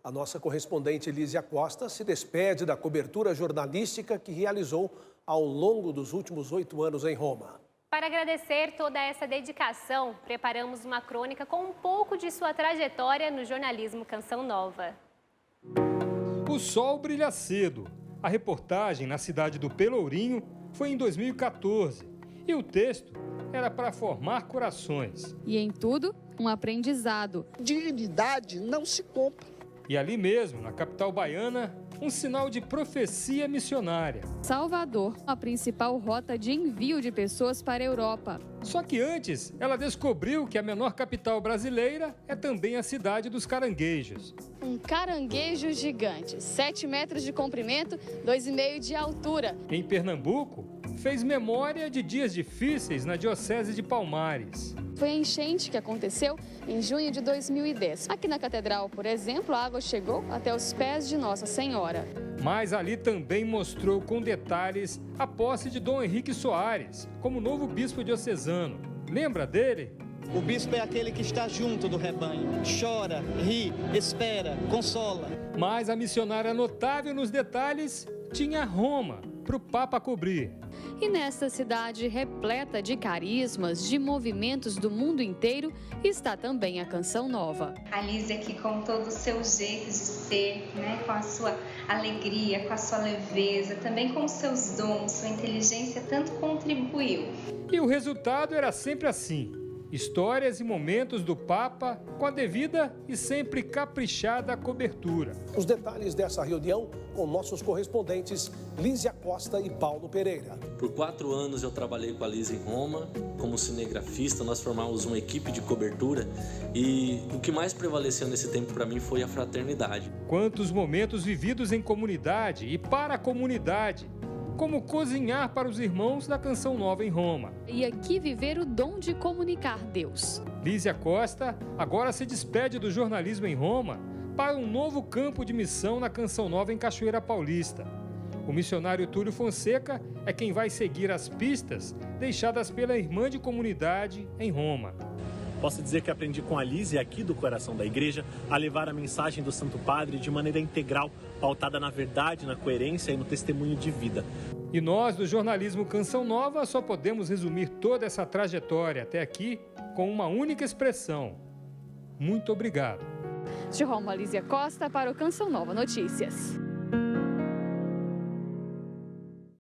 A nossa correspondente Lísia Costa se despede da cobertura jornalística que realizou ao longo dos últimos 8 anos em Roma. Para agradecer toda essa dedicação, preparamos uma crônica com um pouco de sua trajetória no jornalismo Canção Nova. O sol brilha cedo. A reportagem na cidade do Pelourinho foi em 2014 e o texto era para formar corações. E em tudo, um aprendizado. Dignidade não se compra. E ali mesmo, na capital baiana, um sinal de profecia missionária. Salvador, a principal rota de envio de pessoas para a Europa. Só que antes, ela descobriu que a menor capital brasileira é também a cidade dos caranguejos. Um caranguejo gigante, 7 metros de comprimento, 2,5 de altura. Em Pernambuco, fez memória de dias difíceis na Diocese de Palmares. Foi a enchente que aconteceu em junho de 2010. Aqui na Catedral, por exemplo, a água chegou até os pés de Nossa Senhora. Mas ali também mostrou com detalhes a posse de Dom Henrique Soares como novo bispo diocesano. Lembra dele? O bispo é aquele que está junto do rebanho, chora, ri, espera, consola. Mas a missionária notável nos detalhes tinha Roma para o Papa cobrir. E nesta cidade repleta de carismas, de movimentos do mundo inteiro, está também a Canção Nova. A Lísia aqui com todo o seu jeito de ser, né? Com a sua alegria, com a sua leveza, também com os seus dons, sua inteligência, tanto contribuiu. E o resultado era sempre assim. Histórias e momentos do Papa com a devida e sempre caprichada cobertura. Os detalhes dessa reunião com nossos correspondentes Lísia Costa e Paulo Pereira. Por 4 anos eu trabalhei com a Lísia em Roma, como cinegrafista, nós formamos uma equipe de cobertura e o que mais prevaleceu nesse tempo para mim foi a fraternidade. Quantos momentos vividos em comunidade e para a comunidade. Como cozinhar para os irmãos da Canção Nova em Roma. E aqui viver o dom de comunicar Deus. Lísia Costa agora se despede do jornalismo em Roma para um novo campo de missão na Canção Nova em Cachoeira Paulista. O missionário Túlio Fonseca é quem vai seguir as pistas deixadas pela irmã de comunidade em Roma. Posso dizer que aprendi com a Lísia aqui do coração da igreja a levar a mensagem do Santo Padre de maneira integral, pautada na verdade, na coerência e no testemunho de vida. E nós, do jornalismo Canção Nova, só podemos resumir toda essa trajetória até aqui com uma única expressão. Muito obrigado. De Roma, Lísia Costa para o Canção Nova Notícias.